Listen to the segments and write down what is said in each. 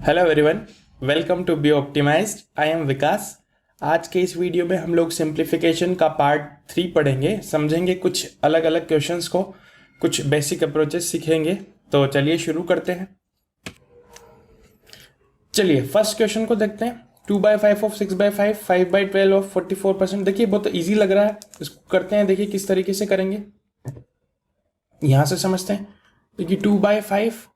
Hello everyone, welcome to be optimized. I am Vikas. आज के इस वीडियो में हम लोग सिंप्लीफिकेशन का पार्ट 3 पढ़ेंगे, समझेंगे कुछ अलग अलग क्वेश्चंस को, कुछ बेसिक अप्रोचेस सीखेंगे। तो चलिए शुरू करते हैं। चलिए फर्स्ट क्वेश्चन को देखते हैं। 2/5 ऑफ 6/5, 5/12 ऑफ 44%। देखिए बहुत ईजी लग रहा है, इसको करते हैं। देखिए किस तरीके से करेंगे, यहां से समझते हैं। देखिए 2/5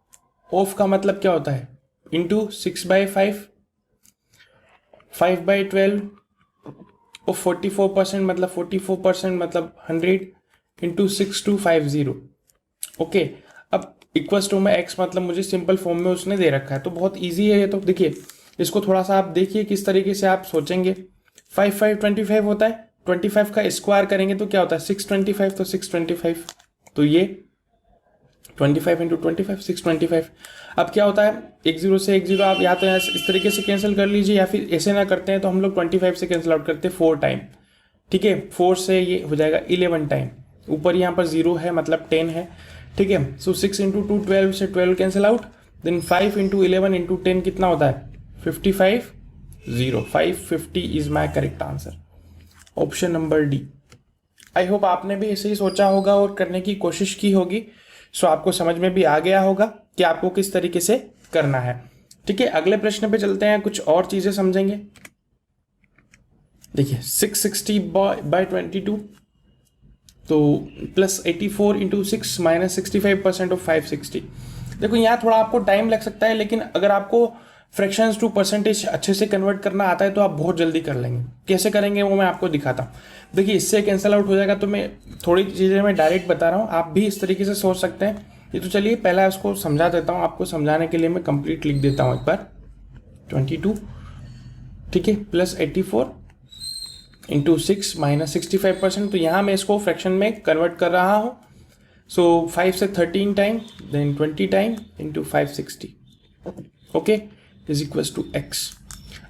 ऑफ का मतलब क्या होता है, इंटू 6/5, 5/12 और 44% मतलब 44% मतलब 100 इंटू 6250। ओके, अब इक्वल्स टू में एक्स मतलब मुझे सिंपल फॉर्म में उसने दे रखा है, तो बहुत इजी है ये। तो देखिए इसको थोड़ा सा आप देखिए किस तरीके से आप सोचेंगे। 5/5 होता है, 25 का स्क्वायर करेंगे तो क्या होता है 625, तो 625, तो ये 25 इंटू 25 625। अब क्या होता है, एक जीरो से एक जीरो आप या तो इस तरीके से कैंसिल कर लीजिए, या फिर ऐसे ना करते हैं तो हम लोग 25 से कैंसिल आउट करते हैं 4 टाइम। ठीक है, 4 से ये हो जाएगा 11 टाइम। ऊपर यहाँ पर जीरो है मतलब 10 है। ठीक है, सो 6 इंटू 2 12 से 12 cancel out. Then 5 into 11 into 10 कितना होता है 55, 550 is my correct answer, option number D. I hope आपने भी ऐसे ही सोचा होगा और करने की कोशिश की होगी। सो आपको समझ में भी आ गया होगा कि आपको किस तरीके से करना है। ठीक है, अगले प्रश्न पे चलते हैं, कुछ और चीजें समझेंगे। देखिए 660/22, तो प्लस 84 इंटू 6 माइनस 65% ऑफ 560। देखो यहाँ थोड़ा आपको टाइम लग सकता है, लेकिन अगर आपको फ्रैक्शंस टू परसेंटेज अच्छे से कन्वर्ट करना आता है तो आप बहुत जल्दी कर लेंगे। कैसे करेंगे वो मैं आपको दिखाता हूँ। देखिए इससे कैंसिल आउट हो जाएगा, तो मैं थोड़ी चीज़ें मैं डायरेक्ट बता रहा हूँ, आप भी इस तरीके से सोच सकते हैं। ये तो चलिए पहला उसको समझा देता हूँ, आपको समझाने के लिए मैं कंप्लीट लिख देता हूँ एक बार। 22, ठीक है, प्लस 84 इंटू 6 माइनस 65%। तो यहाँ मैं इसको फ्रैक्शन में कन्वर्ट कर रहा हूँ। सो 5 से 13 time, then 20 time into 560, okay, is equals to x.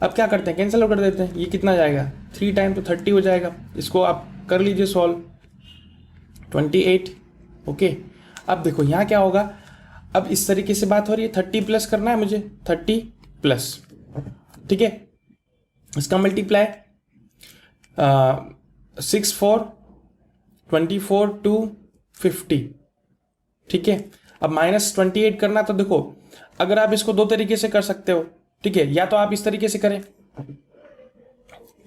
अब क्या करते हैं, कैंसिल कर देते हैं। ये कितना जाएगा 3 टाइम तो 30 हो जाएगा। इसको आप कर लीजिए सॉल्व, 28। ओके, अब देखो यहाँ क्या होगा, अब इस तरीके से बात हो रही है, 30 प्लस करना है मुझे, 30 प्लस, ठीक है, इसका मल्टीप्लाई 6 4 24 2 50। ठीक है, अब माइनस 28 करना, तो देखो अगर आप इसको दो तरीके से कर सकते हो। ठीक है, या तो आप इस तरीके से करें,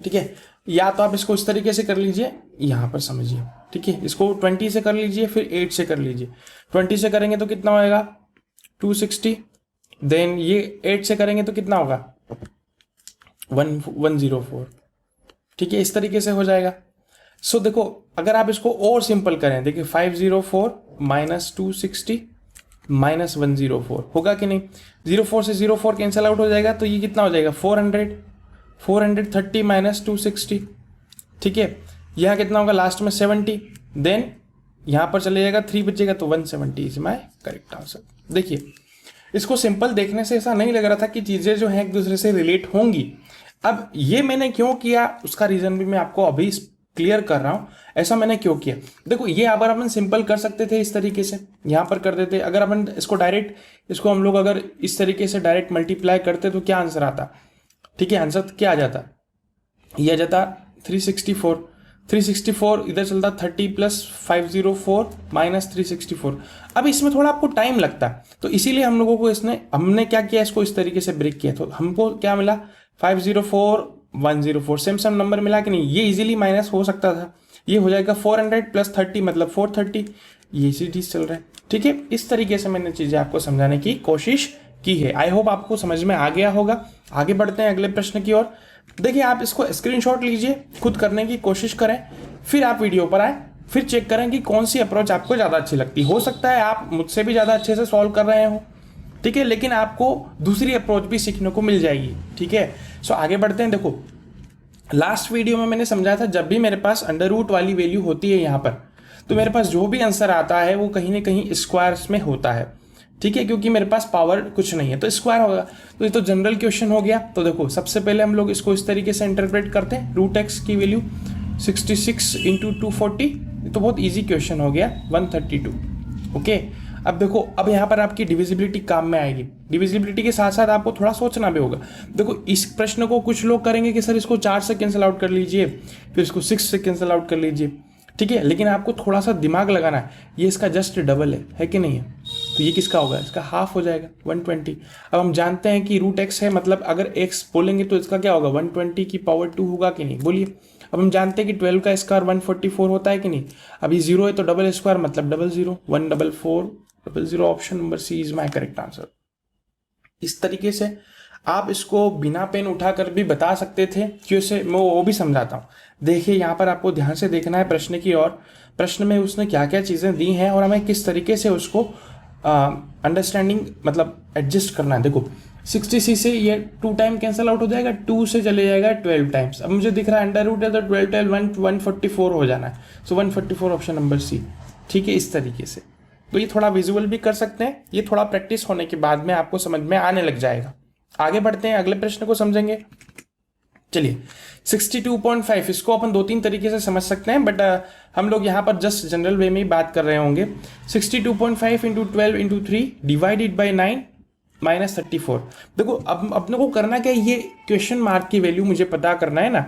ठीक है, या तो आप इसको इस तरीके से कर लीजिए, यहां पर समझिए। ठीक है, इसको 20 से कर लीजिए, फिर 8 से कर लीजिए। 20 से करेंगे तो कितना होएगा 260, देन ये 8 से करेंगे तो कितना होगा 104। ठीक है, इस तरीके से हो जाएगा। सो देखो अगर आप इसको और सिंपल करें, देखिए 504 माइनस 260 माइनस 104 होगा कि नहीं। 04 से 04 कैंसिल आउट हो जाएगा, तो ये कितना हो जाएगा 430 माइनस 260। ठीक है, यहाँ कितना होगा लास्ट में 70, देन यहाँ पर चले जाएगा 3 बचेगा, तो 170 इज माई करेक्ट आंसर। देखिए इसको सिंपल देखने से ऐसा नहीं लग रहा था कि चीज़ें जो हैं एक दूसरे से रिलेट होंगी। अब ये मैंने क्यों किया उसका रीज़न भी मैं आपको अभी क्लियर कर रहा हूं। ऐसा मैंने क्यों किया, देखो ये अगर अपन सिंपल कर सकते थे इस तरीके से, यहां पर कर देते। अगर अपन इसको डायरेक्ट, इसको हम लोग अगर इस तरीके से डायरेक्ट मल्टीप्लाई करते तो क्या आंसर आता। ठीक है, आंसर क्या आ जाता, ये आ जाता 364 इधर चलता 30 प्लस 504 माइनस 364। अब इसमें थोड़ा आपको टाइम लगता है, तो इसीलिए हम लोगों को हमने क्या किया, इसको इस तरीके से ब्रेक किया। तो हमको क्या मिला 504 104, सेम नंबर मिला कि नहीं। ये इजीली माइनस हो सकता था, ये हो जाएगा 400 प्लस 30 मतलब 430, ये इसी चीज चल रहा है। ठीक है, इस तरीके से मैंने चीजें आपको समझाने की कोशिश की है। आई होप आपको समझ में आ गया होगा। आगे बढ़ते हैं अगले प्रश्न की ओर। देखिए आप इसको स्क्रीनशॉट लीजिए, खुद करने की कोशिश करें, फिर आप वीडियो पर आए, फिर चेक करें कि कौन सी अप्रोच आपको ज़्यादा अच्छी लगती। हो सकता है आप मुझसे भी ज़्यादा अच्छे से सॉल्व कर रहे हो, ठीक है, लेकिन आपको दूसरी अप्रोच भी सीखने को मिल जाएगी। ठीक है, सो आगे बढ़ते हैं। देखो लास्ट वीडियो में मैंने समझाया था, जब भी मेरे पास अंडर रूट वाली वैल्यू होती है यहाँ पर, तो मेरे पास जो भी आंसर आता है वो कहीं ना कहीं स्क्वायर्स में होता है। ठीक है, क्योंकि मेरे पास पावर कुछ नहीं है तो स्क्वायर होगा। तो ये तो जनरल क्वेश्चन हो गया। तो देखो सबसे पहले हम लोग इसको इस तरीके से इंटरप्रेट करते हैं, रूट एक्स की वैल्यू 66 इंटू 240, तो बहुत ईजी क्वेश्चन हो गया 132। ओके, अब देखो, अब यहाँ पर आपकी डिविजिबिलिटी काम में आएगी। डिविजिबिलिटी के साथ साथ आपको थोड़ा सोचना भी होगा। देखो, इस प्रश्न को कुछ लोग करेंगे कि सर इसको 4 से कैंसिल आउट कर लीजिए, फिर इसको 6 से कैंसिल आउट कर लीजिए, ठीक है, लेकिन आपको थोड़ा सा दिमाग लगाना है। ये इसका जस्ट डबल है कि नहीं है? तो ये किसका होगा? इसका हाफ हो जाएगा, 120। अब हम जानते हैं कि रूट एक्स है, मतलब अगर एक्स बोलेंगे तो इसका क्या होगा? 120 की पावर 2 होगा कि नहीं? बोलिए। अब हम जानते हैं कि 12 का स्क्वायर 144 होता है कि नहीं? अभी 0 है तो डबल स्क्वायर मतलब 00, 14400। Option number C is my correct answer. इस तरीके से आप इसको बिना पेन उठाकर भी बता सकते थे कि उसे मैं वो भी समझाता हूँ। देखिए, यहाँ पर आपको ध्यान से देखना है प्रश्न की ओर। प्रश्न में उसने क्या क्या चीज़ें दी हैं और हमें किस तरीके से उसको अंडरस्टैंडिंग मतलब एडजस्ट करना है। देखो, 60c से ये 2 टाइम कैंसिल आउट हो जाएगा, 2 से चले जाएगा 12 टाइम्स। अब मुझे दिख रहा है अंडर रूट है तो 12 144 हो जाना है। सो 144 ऑप्शन नंबर सी, ठीक है, इस तरीके से। तो ये थोड़ा विजुअल भी कर सकते हैं, ये थोड़ा प्रैक्टिस होने के बाद में आपको समझ में आने लग जाएगा। आगे बढ़ते हैं, अगले प्रश्न को समझेंगे। चलिए, 62.5 इसको अपन 2-3 तरीके से समझ सकते हैं, बट हम लोग यहाँ पर जस्ट जनरल वे में ही बात कर रहे होंगे। 62.5 into 12 into 3 divided by 9 minus 34। देखो, अब अपने को करना क्या है, ये क्वेश्चन मार्क की वैल्यू मुझे पता करना है ना,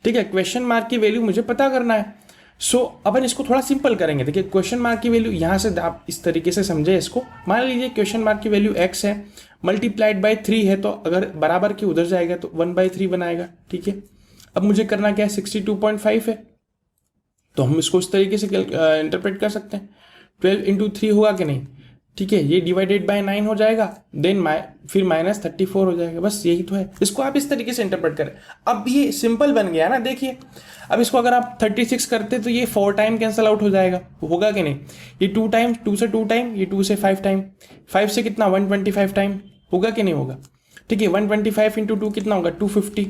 ठीक है, क्वेश्चन मार्क की वैल्यू मुझे पता करना है। सो अपन इसको थोड़ा सिंपल करेंगे। देखिए, क्वेश्चन मार्क की वैल्यू यहाँ से आप इस तरीके से समझे इसको। मान लीजिए क्वेश्चन मार्क की वैल्यू x है, मल्टीप्लाइड बाय 3 है, तो अगर बराबर के उधर जाएगा तो 1/3 बनाएगा, ठीक है। अब मुझे करना क्या है, 62.5 है, तो हम इसको इस तरीके से इंटरप्रेट कर सकते हैं। 12 इंटू 3 होगा कि नहीं, ठीक है, ये डिवाइडेड बाय 9 हो जाएगा, देन फिर माइनस 34 हो जाएगा। बस यही तो है, इसको आप इस तरीके से इंटरप्रेट करें। अब ये सिंपल बन गया ना, देखिए। अब इसको अगर आप 36 करते तो ये 4 टाइम कैंसिल आउट हो जाएगा, होगा कि नहीं? ये 2 टाइम, 2 से 2 टाइम, ये 2 से 5 टाइम, 5 से कितना 125 टाइम, होगा कि नहीं होगा? ठीक है, 125 इंटू 2 कितना होगा? 250।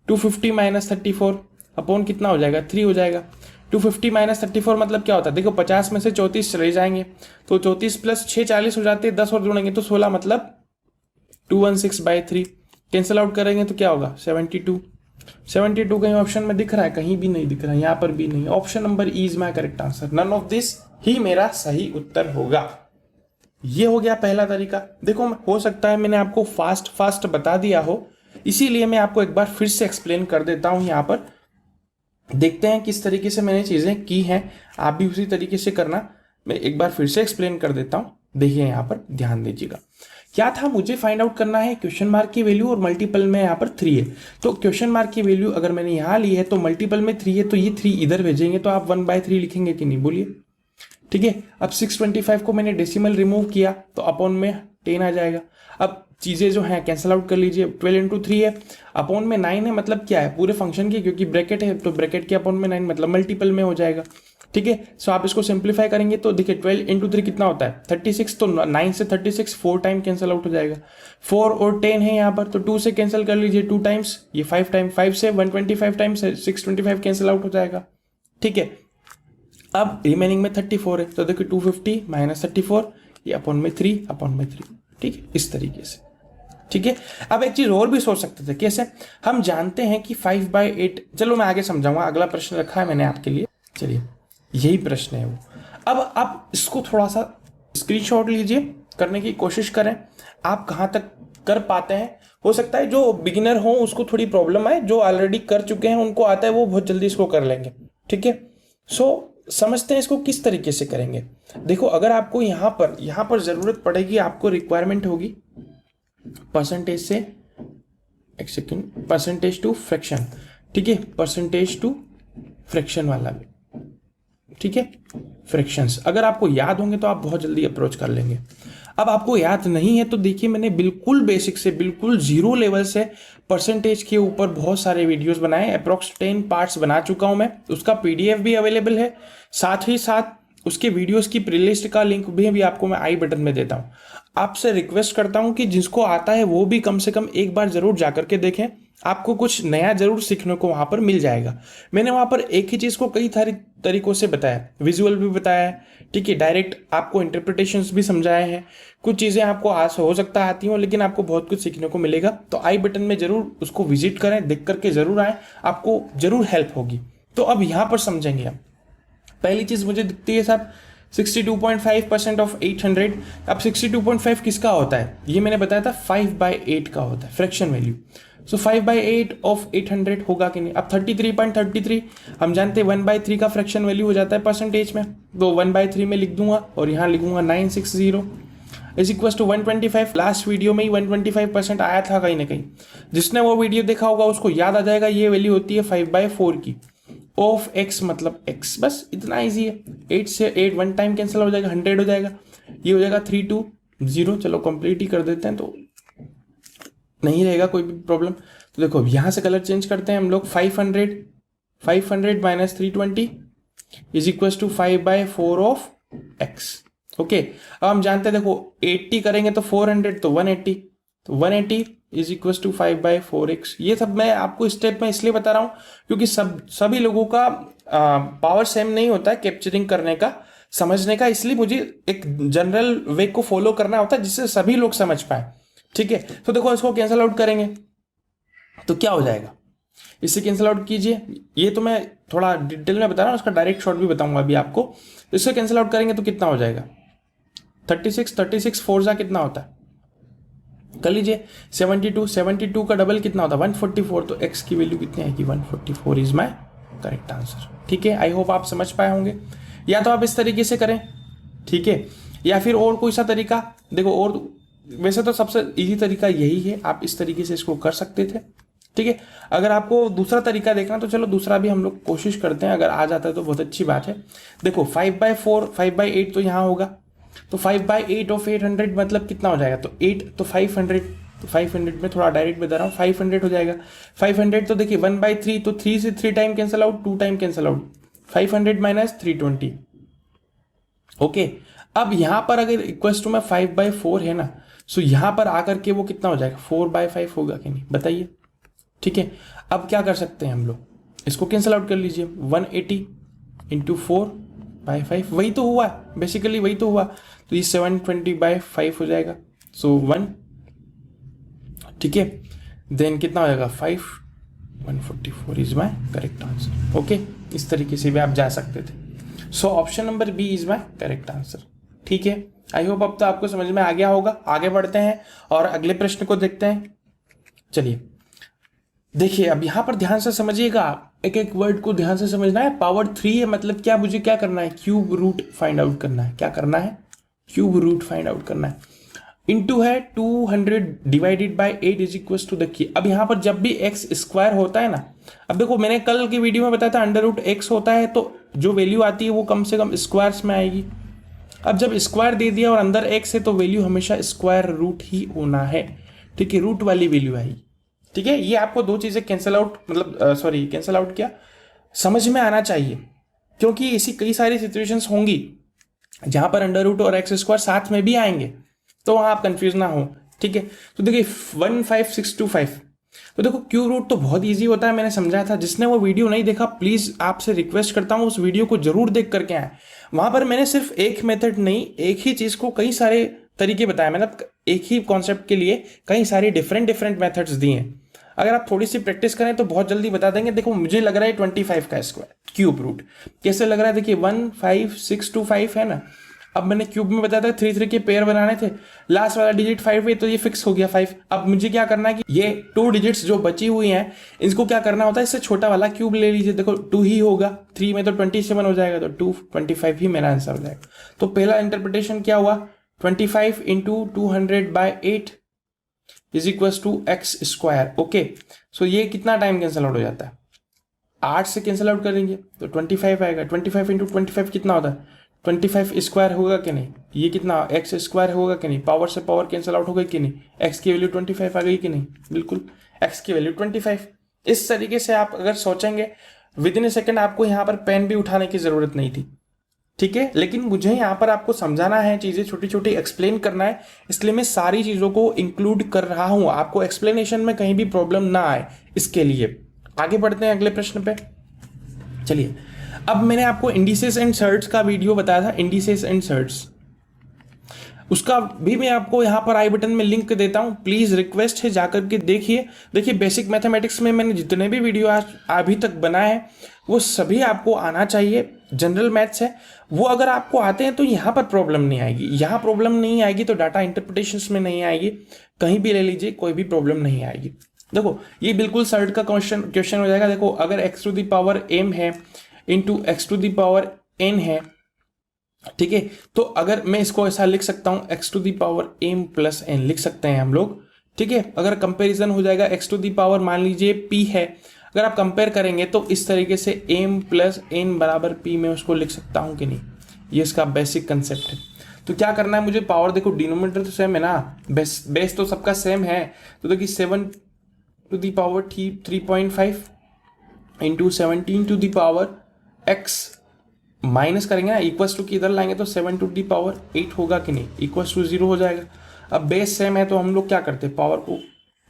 250 माइनस 34 अपॉन कितना हो जाएगा? 3 हो जाएगा। 250 माइनस 34 मतलब क्या होता है? देखो, 50 में से 34 चले जाएंगे तो 34 प्लस 6 40 हो जाते हैं, 10 और जोड़ेंगे तो 16, मतलब 216/3। कैंसिल आउट करेंगे तो क्या होगा? 72। 72 कहीं ऑप्शन में दिख रहा है? कहीं भी नहीं दिख रहा है, यहाँ पर भी नहीं। Option number E is my correct answer. None of this ही मेरा सही उत्तर होगा। ये हो गया पहला तरीका। देखो, हो सकता है मैंने आपको फास्ट बता दिया हो, इसीलिए मैं आपको एक बार फिर से एक्सप्लेन कर देता हूं। यहाँ पर देखते हैं किस तरीके से मैंने चीजें की हैं, आप भी उसी तरीके से करना। मैं एक बार फिर से एक्सप्लेन कर देता हूं, देखिए यहाँ पर ध्यान दीजिएगा। क्या था, मुझे फाइंड आउट करना है क्वेश्चन मार्क की वैल्यू और मल्टीपल में यहाँ पर 3 है। तो क्वेश्चन मार्क की वैल्यू अगर मैंने यहाँ ली है तो मल्टीपल में 3 है, तो ये 3 इधर भेजेंगे तो आप 1/3 लिखेंगे कि नहीं, बोलिए। ठीक है, अब 625 को मैंने डेसिमल रिमूव किया तो अपॉन में 10 आ जाएगा। अब चीजें जो हैं कैंसिल आउट कर लीजिए। 12 इंटू 3 है, अपॉन में 9 है, मतलब क्या है? पूरे फंक्शन की, क्योंकि ब्रैकेट है तो ब्रैकेट के अपॉन में 9 मतलब मल्टीपल में हो जाएगा। ठीक है, सो आप इसको सिंप्लीफाई करेंगे तो देखिए 12 इंटू 3 कितना होता है? 36। तो 9 से 36 4 टाइम कैंसिल आउट हो जाएगा। 4 और 10 है यहाँ पर, तो 2 से कैंसिल कर लीजिए 2 टाइम्स, ये 5 टाइम, 5 से 125 टाइम्स 625 कैंसिल आउट हो जाएगा। ठीक है, अब रिमेनिंग में 34 है, तो देखिए 250 माइनस 34, ये अपॉन में 3 अपॉन में 3। ठीक है, इस तरीके से। ठीक है, अब एक चीज और भी सोच सकते थे, कैसे? हम जानते हैं कि 5/8, चलो मैं आगे समझाऊंगा, अगला प्रश्न रखा है मैंने आपके लिए, चलिए यही प्रश्न है वो। अब आप इसको थोड़ा सा स्क्रीनशॉट लीजिए, करने की कोशिश करें, आप कहाँ तक कर पाते हैं। हो सकता है जो बिगिनर हो उसको थोड़ी प्रॉब्लम आए, जो ऑलरेडी कर चुके हैं उनको आता है, वो बहुत जल्दी इसको कर लेंगे। ठीक है, सो समझते हैं इसको किस तरीके से करेंगे। देखो, अगर आपको यहाँ पर जरूरत पड़ेगी, आपको रिक्वायरमेंट होगी परसेंटेज से, एक सेकेंड, परसेंटेज टू फ्रैक्शन। ठीक है, परसेंटेज टू फ्रैक्शन वाला भी, ठीक है, फ्रैक्शंस अगर आपको याद होंगे तो आप बहुत जल्दी अप्रोच कर लेंगे। अब आपको याद नहीं है तो देखिए, मैंने बिल्कुल बेसिक से, बिल्कुल जीरो लेवल से परसेंटेज के ऊपर बहुत सारे वीडियोस बनाए, अप्रोक्स 10 पार्ट्स बना चुका हूं मैं। उसका पीडीएफ भी अवेलेबल है, साथ ही साथ उसके वीडियोस की प्लेलिस्ट का लिंक भी आपको मैं आई बटन में देता हूं। आपसे रिक्वेस्ट करता हूं कि जिसको आता है वो भी कम से कम एक बार जरूर जाकर के देखें, आपको कुछ नया जरूर सीखने को वहां पर मिल जाएगा। मैंने वहां पर एक ही चीज को कई सारे तरीकों से बताया, विजुअल भी बताया है, ठीक है, डायरेक्ट आपको इंटरप्रिटेशंस भी समझाए हैं। कुछ चीजें आपको आज हो सकता है आती हो, लेकिन आपको बहुत कुछ सीखने को मिलेगा। तो आई बटन में जरूर उसको विजिट करें, देख करके जरूर आए, आपको जरूर हेल्प होगी। तो अब यहां पर समझेंगे हम। पहली चीज मुझे दिखती है साहब 62.5% ऑफ 800। अब 62.5 किसका होता है, ये मैंने बताया था 5/8 का होता है फ्रैक्शन वैल्यू। सो 5/8 ऑफ 800 होगा कि नहीं। अब 33.33 हम जानते हैं 1/3 का फ्रैक्शन वैल्यू हो जाता है परसेंटेज में, तो 1/3 में लिख दूंगा और यहाँ लिखूंगा 960 is equal to 125। Last video में ही 125% आया था कहीं ना कहीं, जिसने वो वीडियो देखा होगा उसको याद आ जाएगा। ये वैल्यू होती है 5/4 की ऑफ x, मतलब x, बस इतना इजी है। 8 से 8 वन टाइम कैंसिल हो जाएगा, 100 हो जाएगा, ये हो जाएगा 320। चलो कंप्लीट ही कर देते हैं तो नहीं रहेगा कोई भी प्रॉब्लम। तो देखो यहाँ से कलर चेंज करते हैं हम लोग। 500 minus 320 is equal to 5/4 of x। Okay, अब हम जानते हैं, देखो 80 करेंगे तो 400 तो 180, तो 180 इज इक्वल टू 5/4x। ये सब मैं आपको स्टेप में इसलिए बता रहा हूँ क्योंकि सभी लोगों का पावर सेम नहीं होता है कैप्चरिंग करने का, समझने का, इसलिए मुझे एक जनरल वे को फॉलो करना होता है जिससे सभी लोग समझ पाए। ठीक है, तो देखो इसको कैंसिल आउट करेंगे तो क्या हो जाएगा, इससे कैंसिल आउट कीजिए। ये तो मैं थोड़ा डिटेल में बता रहा हूँ, उसका डायरेक्ट शॉर्ट भी बताऊंगा अभी आपको। तो इससे कैंसिल आउट करेंगे तो कितना हो जाएगा, 36 4 जा कितना होता है कर लीजिए, 72 का डबल कितना होता है 144। तो x की वैल्यू कितनी आएगी 144 इज माई करेक्ट आंसर। ठीक है, आई होप आप समझ पाए होंगे। या तो आप इस तरीके से करें, ठीक है, या फिर और कोई सा तरीका देखो, और वैसे तो सबसे इजी तरीका यही है, आप इस तरीके से इसको कर सकते थे। ठीक है, अगर आपको दूसरा तरीका देखना तो चलो दूसरा भी हम लोग कोशिश करते हैं, अगर आ जाता है तो बहुत अच्छी बात है। देखो 5/4 5/8 तो यहाँ होगा, तो 5/8 ऑफ 800 मतलब कितना हो जाएगा, तो 8 तो 500, तो 500 में थोड़ा डायरेक्ट बता रहा हूँ 500 हो जाएगा। 500 तो देखिए 1/3, तो 3 से 3 time cancel out, 2 time cancel out, 500 minus 320। Okay, अब यहां पर अगर इक्वल टू में 5/4 है ना, सो यहां पर आकर के वो कितना हो जाएगा 4/5 होगा कि नहीं, बताइए। ठीक है, अब क्या कर सकते हैं हम लोग, इसको कैंसिल आउट कर लीजिए, 180 इंटू 4/5 वही तो हुआ, बेसिकली वही तो हुआ, तो ये 720/5 हो जाएगा। सो 1, ठीक है, देन कितना हो जाएगा 5, 144 is my correct answer. Okay, इस तरीके से भी आप जा सकते थे। So option number B is my correct answer. ठीक है, आई होप अब तो आपको समझ में आ गया होगा। आगे बढ़ते हैं और अगले प्रश्न को देखते हैं। चलिए देखिए, अब यहां पर ध्यान से समझिएगा, एक एक वर्ड को ध्यान से समझना है। पावर 3 है मतलब क्या, मुझे क्या करना है, क्यूब रूट फाइंड आउट करना है। क्या करना है, क्यूब रूट फाइंड आउट करना है। इनटू है 200 divided by 8 is equal to, देखिए अब यहां पर जब भी एक्स स्क्वायर होता है ना, अब देखो मैंने कल की वीडियो में बताया था अंडर रूट एक्स होता है तो जो वैल्यू आती है वो कम से कम स्क्वायर्स में आएगी। अब जब स्क्वायर दे दिया और अंदर एक्स है तो वैल्यू हमेशा स्क्वायर रूट ही होना है। ठीक है, रूट वाली वैल्यू आएगी। ठीक है, ये आपको दो चीजें कैंसिल आउट, मतलब सॉरी कैंसिल आउट क्या, समझ में आना चाहिए, क्योंकि ऐसी कई सारी सिचुएशंस होंगी जहां पर अंडर रूट और एक्स स्क्वायर साथ में भी आएंगे, तो वहां आप कंफ्यूज ना हो। ठीक है, तो देखिए 15625, तो देखो क्यूब रूट तो बहुत इजी होता है, मैंने समझाया था। जिसने वो वीडियो नहीं देखा प्लीज आपसे रिक्वेस्ट करता हूं उस वीडियो को जरूर देख करके आए। वहां पर मैंने सिर्फ एक मेथड नहीं, एक ही चीज को कई सारे तरीके बताए, मतलब एक ही कॉन्सेप्ट के लिए कई सारे डिफरेंट मेथड्स दिए हैं। अगर आप थोड़ी सी प्रैक्टिस करें तो बहुत जल्दी बता देंगे। देखो मुझे लग रहा है 25 का स्क्वायर क्यूब रूट कैसे लग रहा है, देखिए 15625 है ना। अब मैंने क्यूब में बताया था 3 के पेयर बनाने थे, लास्ट वाला डिजिट 5 है तो ये फिक्स हो गया 5। अब मुझे क्या करना है कि ये 2 डिजिट्स जो बची हुई हैं इनको क्या करना होता है, इससे छोटा वाला क्यूब ले लीजिए। देखो 2 ही होगा, 3 में तो 27 हो जाएगा, तो 225 ही मेरा आंसर हो जाएगा। तो पहला इंटरप्रिटेशन क्या हुआ, 25 into 200/8 is equal to X square. Okay, so ये कितना टाइम कैंसिल आउट हो जाता है, 8 से कैंसिल आउट करेंगे तो 25 आएगा। 25 इंटू 25 कितना होता है, 25 स्क्वायर होगा कि नहीं, ये कितना एक्स स्क्वायर होगा कि नहीं, पावर से पावर कैंसिल आउट होगा कि नहीं, एक्स की वैल्यू 25 आ गई कि नहीं, बिल्कुल एक्स की वैल्यू 25। इस तरीके से आप अगर सोचेंगे विद इन ए सेकेंड, आपको यहाँ पर पेन भी उठाने की जरूरत नहीं थी। ठीक है, लेकिन मुझे यहाँ पर आपको समझाना है, चीजें छोटी छोटी एक्सप्लेन करना है, इसलिए मैं सारी चीजों को इंक्लूड कर रहा हूं, आपको एक्सप्लेनेशन में कहीं भी प्रॉब्लम ना आए इसके लिए। आगे बढ़ते हैं अगले प्रश्न पे। चलिए, अब मैंने आपको इंडिसेस एंड सर्ट्स का वीडियो बताया था, इंडिसेस एंड सर्ट्स। उसका भी मैं आपको यहाँ पर आई बटन में लिंक देता हूँ, प्लीज़ रिक्वेस्ट है जाकर के देखिए। देखिए बेसिक मैथमेटिक्स में मैंने जितने भी वीडियो आज अभी तक बनाए हैं वो सभी आपको आना चाहिए। जनरल मैथ्स है वो अगर आपको आते हैं तो यहाँ पर प्रॉब्लम नहीं आएगी, यहाँ प्रॉब्लम नहीं आएगी तो डाटा इंटरप्रिटेशंस में नहीं आएगी, कहीं भी ले लीजिए कोई भी प्रॉब्लम नहीं आएगी। देखो ये बिल्कुल सर्ट का क्वेश्चन हो जाएगा। देखो अगर x to the power m है into x to the power n है, ठीक है, तो अगर मैं इसको ऐसा लिख सकता हूं x to the power m plus n लिख सकते हैं हम लोग, ठीक है। अगर कंपैरिजन हो जाएगा x टू दी पावर मान लीजिए p है, अगर आप कंपेयर करेंगे तो इस तरीके से m प्लस n बराबर p में उसको लिख सकता हूं कि नहीं, ये इसका बेसिक कंसेप्ट है। तो क्या करना है मुझे, पावर देखो डिनोमिनेटर तो सेम है ना, बेस तो सबका सेम है, तो देखिए 7 to the power 3.5 into 17 to the power x minus करेंगे ना, इक्वल्स टू की इधर लाएंगे तो 7 टू दी पावर 8 होगा कि नहीं, इक्वल्स टू 0 हो जाएगा। अब बेस सेम है तो हम लोग क्या करते हैं, पावर को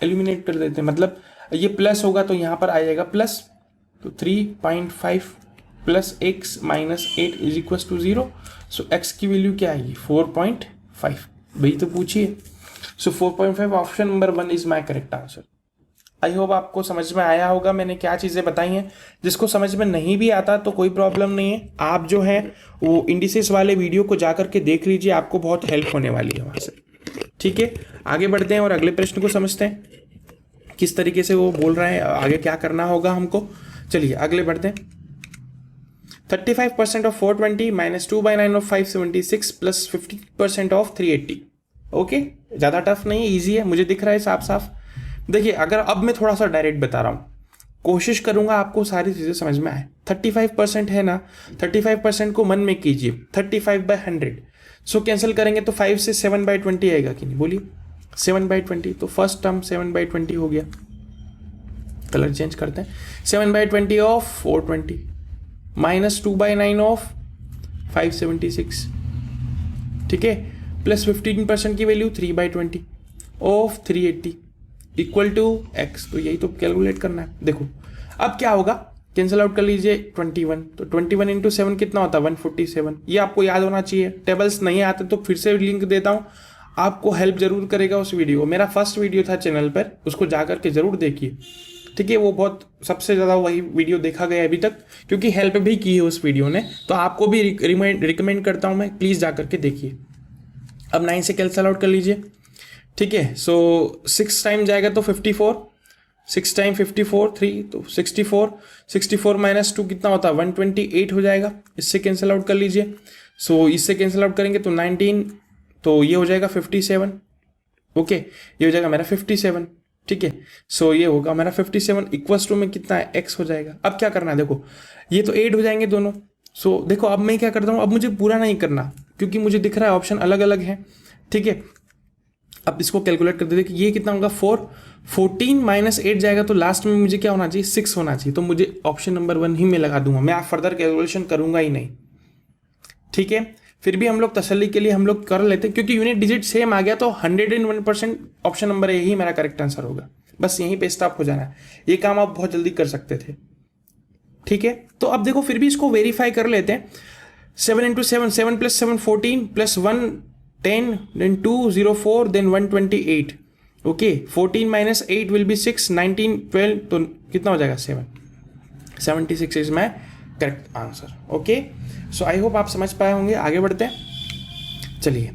एलिमिनेट कर देते हैं, मतलब ये प्लस होगा तो यहाँ पर आ जाएगा प्लस, तो 3.5 plus x minus 8 is equals to 0। So x की वैल्यू क्या आएगी 4.5, वही तो पूछिए। So 4.5 option number 1 is my correct answer. I hope आपको समझ में आया होगा मैंने क्या चीज़ें बताई हैं। जिसको समझ में नहीं भी आता तो कोई प्रॉब्लम नहीं है, आप जो है वो इंडिसेस वाले वीडियो को जाकर के देख लीजिए, आपको बहुत हेल्प होने वाली है वहाँ से, ठीक है। आगे बढ़ते हैं और अगले प्रश्न को समझते हैं किस तरीके से वो बोल रहे हैं, आगे क्या करना होगा हमको। चलिए आगे बढ़ते हैं। 35% of 420 minus 2/9 of 576 plus 50% of 380। Okay, ज़्यादा टफ नहीं है, ईजी है, मुझे दिख रहा है साफ साफ। देखिए अगर अब मैं थोड़ा सा डायरेक्ट बता रहा हूँ, कोशिश करूंगा आपको सारी चीज़ें समझ में आए। 35% है ना, 35% को मन में कीजिए 35/100, सो कैंसिल करेंगे तो 5 से 7/20 आएगा कि नहीं, बोलिए 7/20, तो फर्स्ट टर्म 7/20 हो गया। कलर चेंज करते हैं, 7/20 ऑफ 420 माइनस 2/9 ऑफ 576, ठीक है, प्लस 15% की value 3/20 of 380 equal to x। तो यही तो कैलकुलेट करना है। देखो अब क्या होगा, कैंसिल आउट कर लीजिए 21, तो 21 इंटू 7 कितना होता है 147। ये आपको याद होना चाहिए। टेबल्स नहीं आते तो फिर से लिंक देता हूँ, आपको हेल्प जरूर करेगा उस वीडियो। मेरा फर्स्ट वीडियो था चैनल पर, उसको जा करके जरूर देखिए, ठीक है। वो बहुत सबसे ज़्यादा वही वीडियो देखा गया अभी तक, क्योंकि हेल्प भी की है उस वीडियो ने, तो आपको भी रिकमेंड करता हूँ मैं, प्लीज़ जा करके देखिए। अब 9 से कैंसिल आउट कर लीजिए, ठीक है। सो 6 टाइम जाएगा तो 54, 6 टाइम 54 3, तो 64 माइनस 2 कितना होता है 128 हो जाएगा। इससे कैंसिल आउट कर लीजिए, सो इससे कैंसिल आउट करेंगे तो 19, तो ये हो जाएगा 57, ओके, ये हो जाएगा मेरा 57, ठीक है। सो ये होगा मेरा 57 इक्वल्स टू में कितना है x हो जाएगा। अब क्या करना है, देखो ये तो 8 हो जाएंगे दोनों। सो देखो अब मैं क्या करता हूँ, अब मुझे पूरा नहीं करना क्योंकि मुझे दिख रहा है ऑप्शन अलग अलग है, ठीक है। अब इसको कैलकुलेट कर देते कि ये कितना होगा 14 माइनस 8 जाएगा, तो लास्ट में मुझे क्या होना चाहिए 6 होना चाहिए, तो मुझे ऑप्शन नंबर 1 ही में लगा दूंगा, मैं फर्दर कैलकुलेशन करूंगा ही नहीं, ठीक है। फिर भी हम लोग तसल्ली के लिए हम लोग कर लेते हैं, क्योंकि यूनिट डिजिट सेम आ गया तो 101% ऑप्शन नंबर ए ही मेरा करेक्ट आंसर होगा। बस यहीं पे स्टॉप हो जाना है, ये काम आप बहुत जल्दी कर सकते थे, ठीक है। तो अब देखो फिर भी इसको वेरीफाई कर लेते हैं। 7 into 7, 7 plus 7 14 plus 1 10, then 2 0 4, then 128, okay. 14 minus 8 will be 6, 19 12, तो कितना हो जाएगा 7, 76 is my correct answer, okay. So I hope आप समझ पाए होंगे। आगे बढ़ते हैं, चलिए।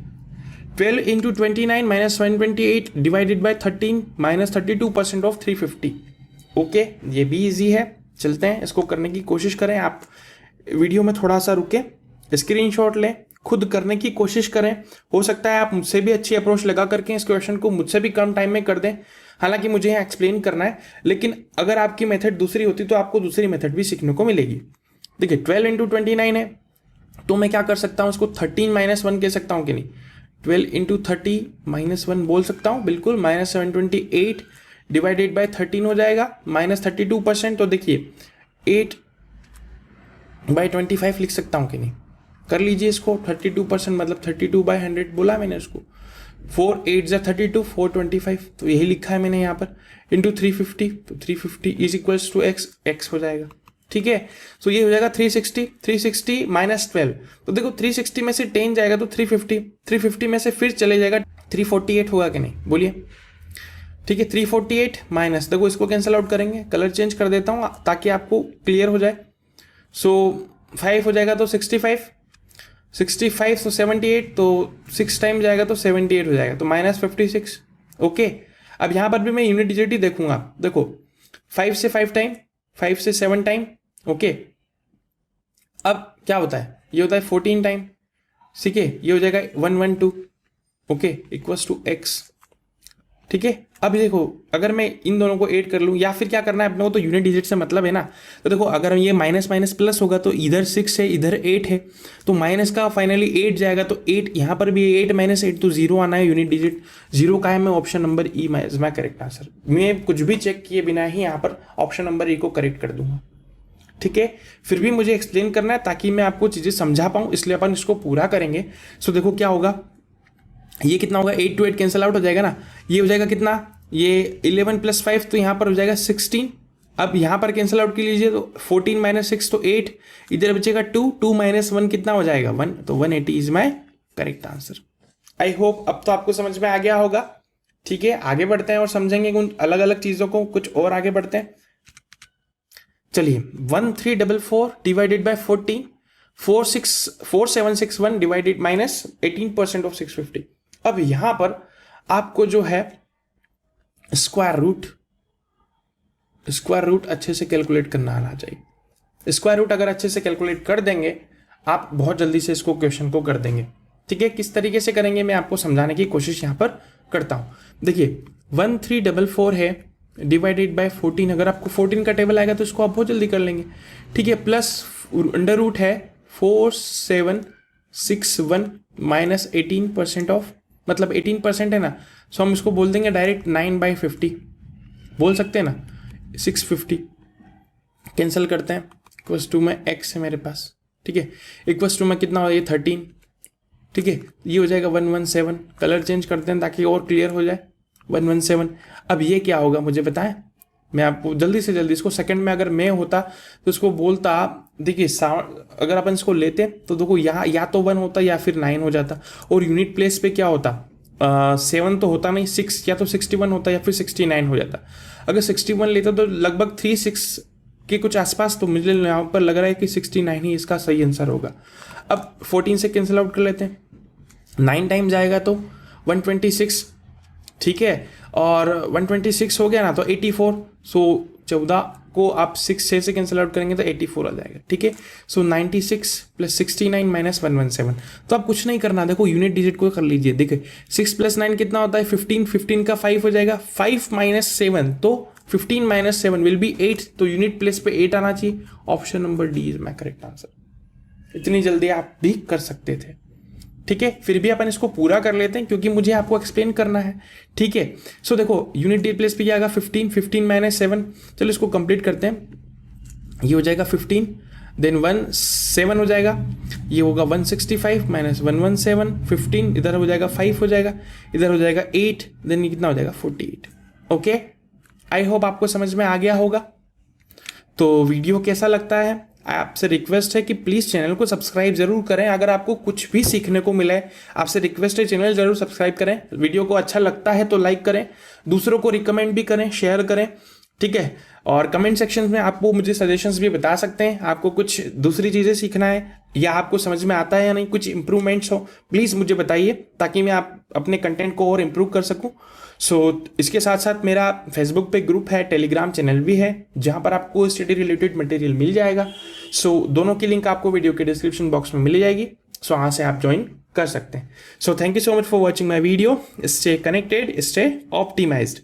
12 into 29 minus 128 divided by 13 minus 32% of 350, okay, ये भी ईजी है। चलते हैं, इसको करने की कोशिश करें। आप वीडियो में थोड़ा सा रुके, स्क्रीनशॉट लें, खुद करने की कोशिश करें। हो सकता है आप मुझसे भी अच्छी अप्रोच लगा करके इस क्वेश्चन को मुझसे भी कम टाइम में कर दें। हालांकि मुझे यहाँ एक्सप्लेन करना है, लेकिन अगर आपकी मेथड दूसरी होती तो आपको दूसरी मेथड भी सीखने को मिलेगी। देखिए 12 इंटू 29 है, तो मैं क्या कर सकता हूँ, उसको 13 माइनस 1 कह सकता हूँ कि नहीं। 12 इंटू 30 माइनस 1 बोल सकता हूँ, बिल्कुल। माइनस 728 डिवाइडेड बाई 13 हो जाएगा, माइनस 32%, तो देखिए 8/25 लिख सकता हूँ कि नहीं, कर लीजिए इसको। 32% मतलब 32/100 बोला मैंने उसको। 4 8 जा 32, 425, तो यही लिखा है मैंने यहाँ पर, इंटू 350, तो 350 इज इक्वल्स टू x हो जाएगा, ठीक है। सो ये हो जाएगा 360, 360 माइनस 12, तो देखो 360 में से 10 जाएगा तो 350, 350 में से फिर चले जाएगा 348 होगा कि नहीं, बोलिए। ठीक है, 348 माइनस, देखो इसको कैंसिल आउट करेंगे, कलर चेंज कर देता हूँ ताकि आपको क्लियर हो जाए। सो 5 हो जाएगा तो 65, 65 तो 78, तो 6 टाइम जाएगा तो 78 हो जाएगा, तो माइनस 56। ओके, अब यहाँ पर भी मैं यूनिट डिजिट ही देखूंगा, देखो 5 से 5 टाइम, 5 से 7 टाइम। ओके, अब क्या होता है, ये होता है 14 टाइम, ठीक है, ये हो जाएगा 112। Okay, equals to x। ठीक है, अब देखो अगर मैं इन दोनों को ऐड कर लूँ, या फिर क्या करना है अपने को, तो यूनिट डिजिट से मतलब है ना। तो देखो अगर ये माइनस माइनस प्लस होगा तो इधर 6 है इधर 8 है, तो माइनस का फाइनली 8 जाएगा, तो 8 यहाँ पर भी 8 माइनस 8 तो 0 आना है, यूनिट डिजिट 0 का है। मैं ऑप्शन नंबर ई मैं करेक्ट आंसर, मैं कुछ भी चेक किए बिना ही यहाँ पर ऑप्शन नंबर ई को करेक्ट कर दूंगा। ठीक है, फिर भी मुझे एक्सप्लेन करना है ताकि मैं आपको चीज़ें समझा पाऊँ, इसलिए अपन इसको पूरा करेंगे। सो देखो क्या होगा, ये कितना होगा, 8 to 8 कैंसिल आउट हो जाएगा ना, ये हो जाएगा कितना, ये 11 + 5 तो यहाँ पर हो जाएगा 16। अब यहाँ पर कैंसिल आउट कर लीजिए तो 14 - 6 तो 8, इधर बचेगा 2, 2 - 1 कितना हो जाएगा 1, तो 180 is my correct answer. I hope अब तो आपको समझ में आ गया होगा। ठीक है, आगे बढ़ते हैं और समझेंगे उन अलग अलग चीज़ों को, कुछ और आगे बढ़ते हैं। चलिए, 1344 divided by 14, 4761 divided minus 18% of 650। अब यहां पर आपको जो है स्क्वायर रूट अच्छे से कैलकुलेट करना आना चाहिए। स्क्वायर रूट अगर अच्छे से कैलकुलेट कर देंगे आप बहुत जल्दी से इसको क्वेश्चन को कर देंगे। ठीक है, किस तरीके से करेंगे मैं आपको समझाने की कोशिश यहां पर करता हूं। देखिए 1344 है डिवाइडेड बाय 14, अगर आपको 14 का टेबल आएगा तो इसको आप बहुत जल्दी कर लेंगे। ठीक है, प्लस अंडर रूट है 4761 माइनस 18% ऑफ, मतलब 18% है ना, सो हम इसको बोल देंगे डायरेक्ट 9/50 बोल सकते हैं ना। 650 कैंसिल करते हैं, इक्वल्स टू में x है मेरे पास। ठीक है, इक्वल्स टू में कितना हो, ये 13। ठीक है, ये हो जाएगा 117, कलर चेंज करते हैं ताकि और क्लियर हो जाए, 117। अब ये क्या होगा मुझे बताएं, मैं आपको जल्दी से जल्दी इसको सेकंड में अगर मैं होता तो इसको बोलता। देखिए अगर अपन इसको लेते तो देखो यहाँ या तो 1 होता या फिर 9 हो जाता, और यूनिट प्लेस पे क्या होता, 7 तो होता नहीं, 6 या तो 61 होता या फिर 69 हो जाता। अगर 61 लेता तो लगभग 36 के कुछ आसपास, तो मुझे यहाँ पर लग रहा है कि 69 ही इसका सही आंसर होगा। अब 14 से कैंसिल आउट कर लेते हैं, 9 टाइम जाएगा तो 126। ठीक है, और 126 हो गया ना तो 84, सो 14 को आप 6 से कैंसिल आउट करेंगे तो 84 आ जाएगा। ठीक है, सो 96 + 69 - 117। तो आप कुछ नहीं करना, देखो यूनिट डिजिट को कर लीजिए। देखिए 6 + 9 कितना होता है 15, 15 का 5 हो जाएगा, 5 - 7 तो 15 - 7 विल बी 8, तो यूनिट प्लेस पे 8 आना चाहिए। Option number D is my correct answer. इतनी जल्दी आप भी कर सकते थे। ठीक है, फिर भी अपन इसको पूरा कर लेते हैं क्योंकि मुझे आपको एक्सप्लेन करना है। ठीक है, सो देखो यूनिट डी प्लेस पे क्या आएगा 15, 15 - 7, चलो इसको कंप्लीट करते हैं। ये हो जाएगा 15, देन 17 हो जाएगा, ये होगा 165 - 117, 15 इधर हो जाएगा 5 हो जाएगा, इधर हो जाएगा 8, देन ये कितना हो जाएगा 48। ओके, आई होप आपको समझ में आ गया होगा। तो वीडियो कैसा लगता है, आपसे रिक्वेस्ट है कि प्लीज़ चैनल को सब्सक्राइब जरूर करें। अगर आपको कुछ भी सीखने को मिले, आपसे रिक्वेस्ट है चैनल जरूर सब्सक्राइब करें। वीडियो को अच्छा लगता है तो लाइक करें, दूसरों को रिकमेंड भी करें, शेयर करें। ठीक है, और कमेंट सेक्शन में आपको मुझे सजेशंस भी बता सकते हैं, आपको कुछ दूसरी चीज़ें सीखना है या आपको समझ में आता है या नहीं, कुछ इंप्रूवमेंट्स हो प्लीज़ मुझे बताइए ताकि मैं आप अपने कंटेंट को और इम्प्रूव कर सकूँ। सो इसके साथ साथ मेरा फेसबुक पे ग्रुप है, टेलीग्राम चैनल भी है जहाँ पर आपको स्टडी रिलेटेड मटेरियल मिल जाएगा। सो दोनों की लिंक आपको वीडियो के डिस्क्रिप्शन बॉक्स में मिल जाएगी, सो वहाँ से आप ज्वाइन कर सकते हैं। So thank you so much for watching my video. Stay connected, stay optimised.